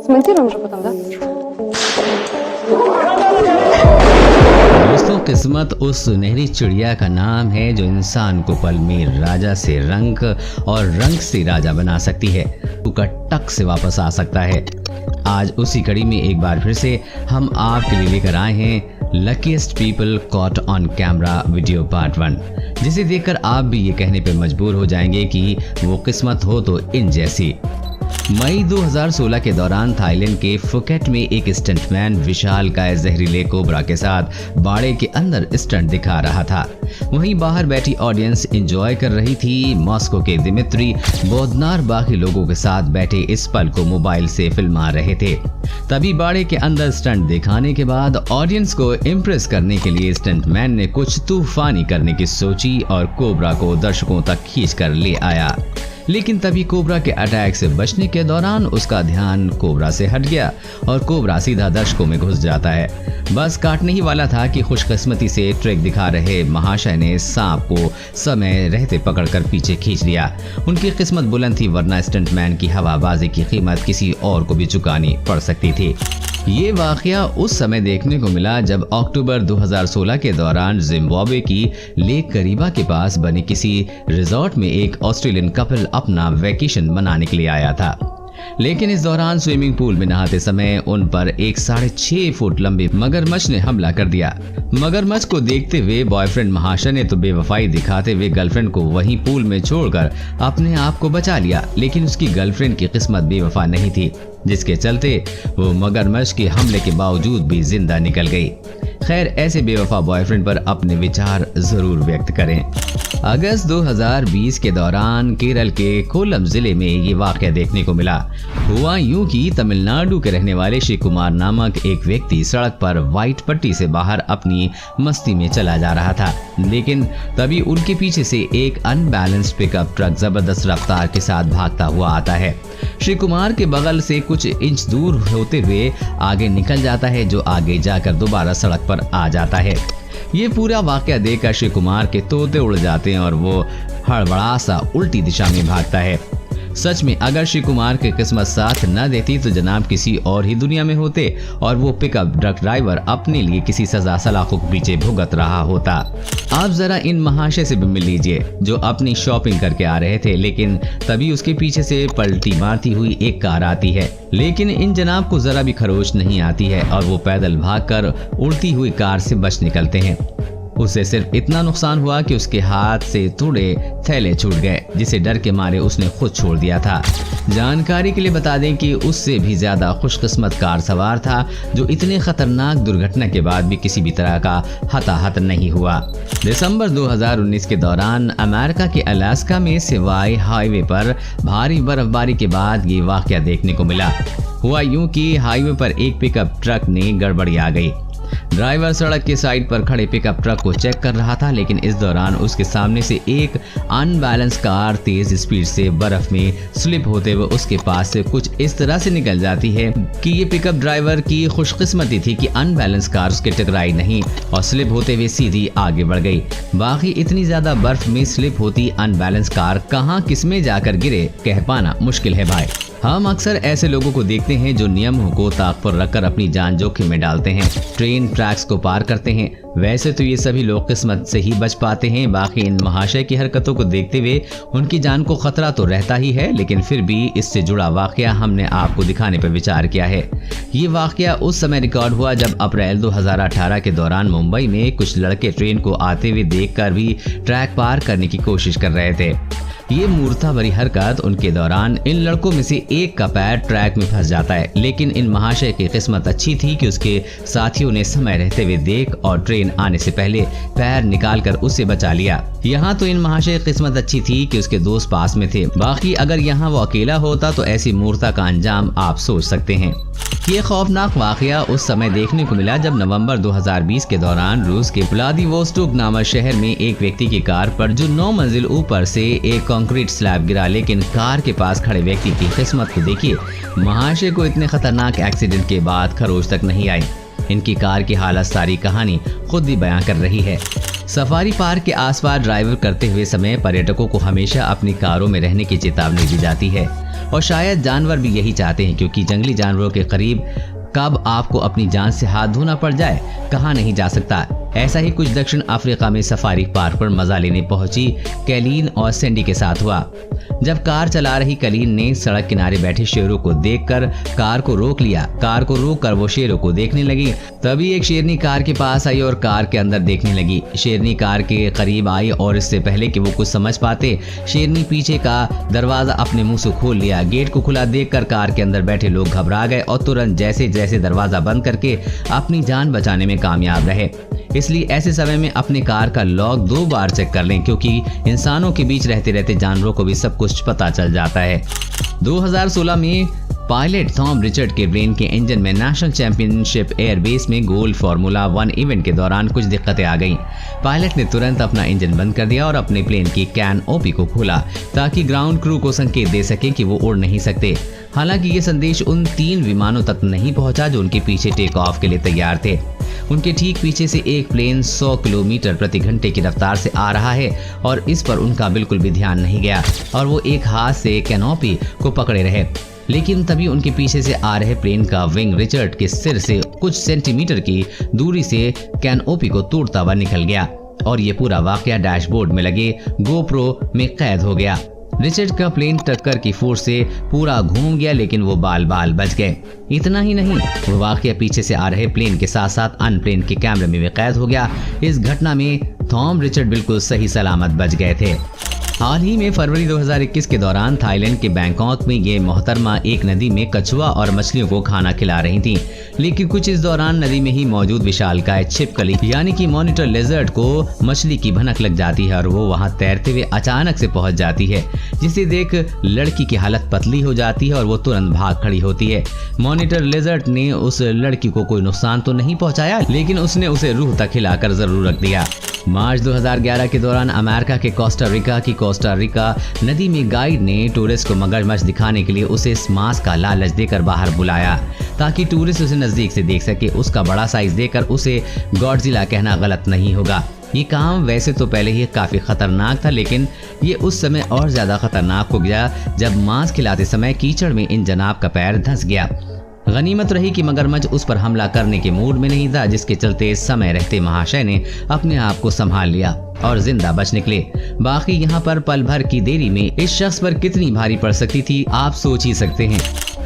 Смонтируем уже потом, да? दोस्तों, किस्मत उस सुनहरी चिड़िया का नाम है जो इंसान को पल में राजा से रंक और रंक से राजा बना सकती है, का टक से वापस आ सकता है। आज उसी कड़ी में एक बार फिर से हम आपके लिए लेकर आए हैं luckiest people caught on camera video part 1, जिसे देखकर आप भी ये कहने पर मजबूर हो जाएंगे कि वो किस्मत हो तो इन जैसी। मई 2016 के दौरान थाईलैंड के फुकेट में एक स्टंटमैन विशाल काय जहरीले कोबरा के साथ बाड़े के अंदर स्टंट दिखा रहा था। वहीं बाहर बैठी ऑडियंस एंजॉय कर रही थी। मॉस्को के दिमित्री बोदनार बाकी लोगों के साथ बैठे इस पल को मोबाइल से फिल्मा रहे थे। तभी बाड़े के अंदर स्टंट दिखाने के बाद ऑडियंस को इम्प्रेस करने के लिए स्टंटमैन ने कुछ तूफानी करने की सोची और कोबरा को दर्शकों तक खींच कर ले आया। लेकिन तभी कोबरा के अटैक से बचने के दौरान उसका ध्यान कोबरा से हट गया और कोबरा सीधा दर्शकों में घुस जाता है। बस काटने ही वाला था कि खुशकिस्मती से ट्रिक दिखा रहे महाशय ने सांप को समय रहते पकड़कर पीछे खींच लिया। उनकी किस्मत बुलंद थी, वरना स्टंटमैन की हवाबाजी की कीमत किसी और को भी चुकानी पड़ सकती थी। ये वाकया उस समय देखने को मिला जब अक्टूबर 2016 के दौरान जिम्बाब्वे की लेक करीबा के पास बने किसी रिजॉर्ट में एक ऑस्ट्रेलियन कपल अपना वैकेशन मनाने के लिए आया था। लेकिन इस दौरान स्विमिंग पूल में नहाते समय उन पर एक 6.5 फुट लंबे मगरमच्छ ने हमला कर दिया। मगरमच्छ को देखते हुए बॉयफ्रेंड महाशय ने तो बेवफाई दिखाते हुए गर्लफ्रेंड को वहीं पूल में छोड़कर अपने आप को बचा लिया। लेकिन उसकी गर्लफ्रेंड की किस्मत बेवफा नहीं थी, जिसके चलते वो मगरमच्छ के हमले के बावजूद भी जिंदा निकल गई। खैर, ऐसे बेवफा बॉयफ्रेंड पर अपने विचार जरूर व्यक्त करें। अगस्त 2020 के दौरान केरल के कोल्लम जिले में ये वाकया देखने को मिला। हुआ यूं कि तमिलनाडु के रहने वाले श्री कुमार नामक एक व्यक्ति सड़क पर व्हाइट पट्टी से बाहर अपनी मस्ती में चला जा रहा था। लेकिन तभी उनके पीछे से एक अनबैलेंस्ड पिकअप ट्रक जबरदस्त रफ्तार के साथ भागता हुआ आता है। श्री कुमार के बगल से कुछ इंच दूर होते हुए आगे निकल जाता है, जो आगे जाकर दोबारा सड़क पर आ जाता है। ये पूरा वाकया देखकर श्री कुमार के तोते उड़ जाते हैं और वो हड़बड़ा सा उल्टी दिशा में भागता है। सच में अगर श्री कुमार की किस्मत साथ न देती तो जनाब किसी और ही दुनिया में होते और वो पिकअप ट्रक ड्राइवर अपने लिए किसी सजा सलाखों के पीछे भुगत रहा होता। आप जरा इन महाशय से भी मिल लीजिए जो अपनी शॉपिंग करके आ रहे थे, लेकिन तभी उसके पीछे से पलटी मारती हुई एक कार आती है। लेकिन इन जनाब को जरा भी खरोच नहीं आती है और वो पैदल भागकर उड़ती हुई कार से बच निकलते हैं। उसे सिर्फ इतना नुकसान हुआ कि उसके हाथ से थोड़े थैले छूट गए, जिसे डर के मारे उसने खुद छोड़ दिया था। जानकारी के लिए बता दें कि उससे भी ज्यादा खुशकिस्मत कार सवार था जो इतने खतरनाक दुर्घटना के बाद भी किसी भी तरह का हताहत नहीं हुआ। दिसंबर 2019 के दौरान अमेरिका के अलास्का में सिवाई हाईवे पर भारी बर्फबारी के बाद ये वाकया देखने को मिला। हुआ यूं कि हाईवे पर एक पिकअप ट्रक ने गड़बड़ी आ गई। ड्राइवर सड़क के साइड पर खड़े पिकअप ट्रक को चेक कर रहा था, लेकिन इस दौरान उसके सामने से एक अनबैलेंस कार तेज स्पीड से बर्फ में स्लिप होते हुए उसके पास से कुछ इस तरह से निकल जाती है कि ये पिकअप ड्राइवर की खुशकिस्मती थी कि अनबैलेंस कार उसके टकराई नहीं और स्लिप होते हुए सीधी आगे बढ़ गई। बाकी इतनी ज्यादा बर्फ में स्लिप होती अनबैलेंस कार कहाँ किसमें जाकर गिरे कह पाना मुश्किल है भाई। हम अक्सर ऐसे लोगों को देखते हैं जो नियमों को ताक पर रखकर अपनी जान जोखिम में डालते हैं, ट्रेन ट्रैक्स को पार करते हैं। वैसे तो ये सभी लोग किस्मत से ही बच पाते हैं। बाकी इन महाशय की हरकतों को देखते हुए उनकी जान को खतरा तो रहता ही है, लेकिन फिर भी इससे जुड़ा वाकया हमने आपको दिखाने पर विचार किया है। ये वाकया उस समय रिकॉर्ड हुआ जब अप्रैल 2018 के दौरान मुंबई में कुछ लड़के ट्रेन को आते हुए देखकर भी ट्रैक पार करने की कोशिश कर रहे थे। ये मूर्खता भरी हरकत उनके दौरान इन लड़कों में से एक का पैर ट्रैक में फंस जाता है, लेकिन इन महाशय की किस्मत अच्छी थी कि उसके साथियों ने समय रहते हुए देख और ट्रेन आने से पहले पैर निकालकर उसे बचा लिया। यहाँ तो इन महाशय की किस्मत अच्छी थी कि उसके दोस्त पास में थे। बाकी अगर यहाँ वो अकेला होता तो ऐसी मूर्खता का अंजाम आप सोच सकते हैं। ये खौफनाक वाकया उस समय देखने को मिला जब नवंबर 2020 के दौरान रूस के व्लादिवोस्टोक नामक शहर में एक व्यक्ति की कार पर जो 9 मंजिल ऊपर से एक कंक्रीट स्लैब गिरा, लेकिन कार के पास खड़े व्यक्ति की किस्मत को देखिए। महाशय को इतने खतरनाक एक्सीडेंट के बाद खरोच तक नहीं आई। इनकी कार की हालत सारी कहानी खुद ही बयां कर रही है। सफारी पार्क के आसपास ड्राइव करते हुए समय पर्यटकों को हमेशा अपनी कारों में रहने की चेतावनी दी जाती है। और शायद जानवर भी यही चाहते हैं, क्योंकि जंगली जानवरों के करीब कब आपको अपनी जान से हाथ धोना पड़ जाए कहा नहीं जा सकता। ऐसा ही कुछ दक्षिण अफ्रीका में सफारी पार्क पर मजा लेने पहुंची कैलीन और सैंडी के साथ हुआ। जब कार चला रही कैलीन ने सड़क किनारे बैठे शेरों को देखकर कार को रोक लिया। कार को रोककर वो शेरों को देखने लगी। तभी एक शेरनी कार के पास आई और कार के अंदर देखने लगी। शेरनी कार के करीब आई और इससे पहले कि वो कुछ समझ पाते, शेरनी पीछे का दरवाजा अपने मुंह से खोल लिया। गेट को खुला देखकर कार के अंदर बैठे लोग घबरा गए और तुरंत जैसे जैसे दरवाजा बंद करके अपनी जान बचाने में कामयाब रहे। इसलिए ऐसे समय में अपने कार का लॉक 2 बार चेक कर लें, क्योंकि इंसानों के बीच रहते रहते जानवरों को भी सब कुछ पता चल जाता है। 2016 में पायलट थॉम रिचर्ड के प्लेन के इंजन में नेशनल चैंपियनशिप एयरबेस में गोल्ड फार्मूला 1 इवेंट के दौरान कुछ दिक्कतें आ गईं। पायलट ने तुरंत अपना इंजन बंद कर दिया और अपने प्लेन की कैनओपी को खोला ताकि ग्राउंड क्रू को संकेत दे सके कि वो उड़ नहीं सकते। हालांकि ये संदेश उन 3 विमानों तक नहीं पहुंचा जो उनके पीछे टेक ऑफ के लिए तैयार थे। उनके ठीक पीछे से एक प्लेन 100 किलोमीटर प्रति घंटे की रफ्तार से आ रहा है और इस पर उनका बिल्कुल भी ध्यान नहीं गया और वो एक हाथ से कैनोपी को पकड़े रहे। लेकिन तभी उनके पीछे से आ रहे प्लेन का विंग रिचर्ड के सिर से कुछ सेंटीमीटर की दूरी से कैनोपी को तोड़ता हुआ निकल गया और ये पूरा वाकया डैशबोर्ड में लगे गोप्रो में कैद हो गया। रिचर्ड का प्लेन टक्कर की फोर्स से पूरा घूम गया, लेकिन वो बाल बाल बच गए। इतना ही नहीं, वो वाकया पीछे से आ रहे प्लेन के साथ साथ अन्य प्लेन के कैमरे में भी कैद हो गया। इस घटना में थॉम रिचर्ड बिल्कुल सही सलामत बच गए थे। हाल ही में फरवरी 2021 के दौरान थाईलैंड के बैंकॉक में ये मोहतरमा एक नदी में कछुआ और मछलियों को खाना खिला रही थी, लेकिन कुछ इस दौरान नदी में ही मौजूद विशालकाय छिपकली यानी कि मॉनिटर लेजर्ड को मछली की भनक लग जाती है और वो वहां तैरते हुए अचानक से पहुंच जाती है, जिसे देख लड़की की हालत पतली हो जाती है और वो तुरंत भाग खड़ी होती है। मॉनिटर लेजर्ड ने उस लड़की को कोई नुकसान तो नहीं पहुंचाया, लेकिन उसने उसे रूह तक हिलाकर जरूर रख दिया। मार्च 2011 के दौरान अमेरिका के कोस्टा रिका नदी में गाइड ने टूरिस्ट को मगरमच्छ दिखाने के लिए उसे इस मांस का लालच देकर बाहर बुलाया ताकि टूरिस्ट उसे नजदीक से देख सके। उसका बड़ा साइज देखकर उसे गॉडजिला कहना गलत नहीं होगा। ये काम वैसे तो पहले ही काफी खतरनाक था, लेकिन ये उस समय और ज्यादा खतरनाक हो गया जब मांस खिलाते समय कीचड़ में इन जनाब का पैर धंस गया। गनीमत रही कि मगरमच्छ उस पर हमला करने के मूड में नहीं था, जिसके चलते समय रहते महाशय ने अपने आप को संभाल लिया और जिंदा बच निकले। बाकी यहाँ पर पल भर की देरी में इस शख्स पर कितनी भारी पड़ सकती थी आप सोच ही सकते हैं।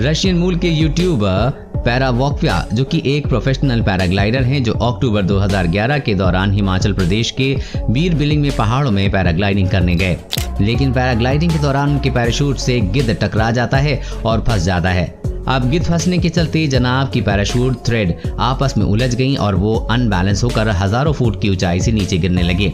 रशियन मूल के यूट्यूबर पैरावॉक्व्या, जो कि एक प्रोफेशनल पैराग्लाइडर हैं, जो अक्टूबर 2011 के दौरान हिमाचल प्रदेश के बीर बिलिंग में पहाड़ों में पैराग्लाइडिंग करने गए, लेकिन पैराग्लाइडिंग के दौरान उनके पैराशूट से गिद्ध टकरा जाता है और फंस जाता है। अब गिद्ध फंसने के चलते जनाब की पैराशूट थ्रेड आपस में उलझ गईं और वो अनबैलेंस होकर हजारों फुट की ऊंचाई से नीचे गिरने लगे।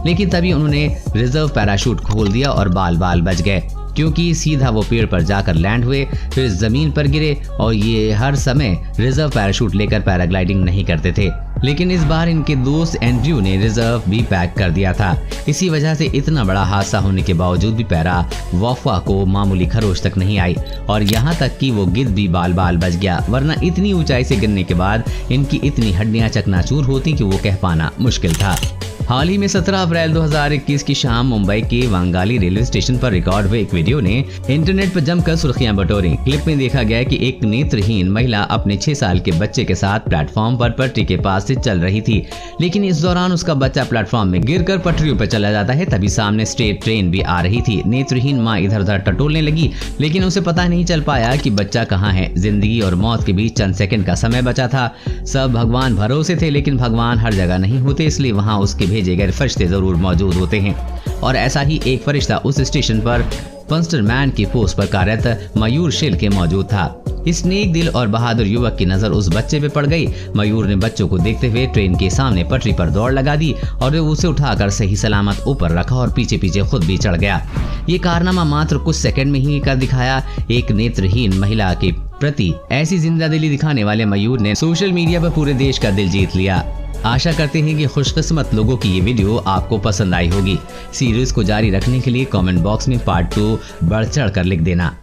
लेकिन तभी उन्होंने रिजर्व पैराशूट खोल दिया और बाल बाल बच गए, क्योंकि सीधा वो पेड़ पर जाकर लैंड हुए, फिर जमीन पर गिरे और ये हर समय रिजर्व पैराशूट लेकर पैराग्लाइडिंग नहीं करते थे। लेकिन इस बार इनके दोस्त एंड्रयू ने रिजर्व भी पैक कर दिया था। इसी वजह से इतना बड़ा हादसा होने के बावजूद भी पैरावॉक्व्या को मामूली खरोच तक नहीं आई और यहाँ तक कि वो गिद्ध भी बाल बाल बच गया, वरना इतनी ऊंचाई से गिरने के बाद इनकी इतनी हड्डियां चकनाचूर होती कि वो कह पाना मुश्किल था। हाल ही में 17 अप्रैल 2021 की शाम मुंबई के वांगाली रेलवे स्टेशन पर रिकॉर्ड हुए एक वीडियो ने इंटरनेट पर जमकर सुर्खियां बटोरी। क्लिप में देखा गया कि एक नेत्रहीन महिला अपने 6 साल के बच्चे के साथ प्लेटफॉर्म पर पटरी के पास से चल रही थी, लेकिन इस दौरान उसका बच्चा प्लेटफॉर्म में गिरकर पटरियों पर चला जाता है। तभी सामने स्टेट ट्रेन भी आ रही थी। नेत्रहीन माँ इधर उधर टटोलने लगी, लेकिन उसे पता नहीं चल पाया कि बच्चा कहाँ है। जिंदगी और मौत के बीच चंद सेकंड का समय बचा था। सब भगवान भरोसे थे, लेकिन भगवान हर जगह नहीं होते, इसलिए वहाँ उसके भेजे गए फरिश्ते जरूर मौजूद होते हैं। और ऐसा ही एक फरिश्ता उस स्टेशन पर पंस्टरमैन की पोस्ट पर कार्यरत मयूर शिल्के मौजूद था। इस नेक दिल और बहादुर युवक की नजर उस बच्चे पे पड़ गई। मयूर ने बच्चों को देखते हुए ट्रेन के सामने पटरी पर दौड़ लगा दी और उसे उठाकर सही सलामत ऊपर रखा और पीछे पीछे खुद भी चढ़ गया। ये कारनामा मात्र कुछ सेकंड में ही कर दिखाया। एक नेत्रहीन महिला के प्रति ऐसी जिंदादिली दिखाने वाले मयूर ने सोशल मीडिया पर पूरे देश का दिल जीत लिया। आशा करते हैं कि खुशकिस्मत लोगों की ये वीडियो आपको पसंद आई होगी। सीरीज को जारी रखने के लिए कमेंट बॉक्स में पार्ट 2 बढ़ चढ़ कर लिख देना।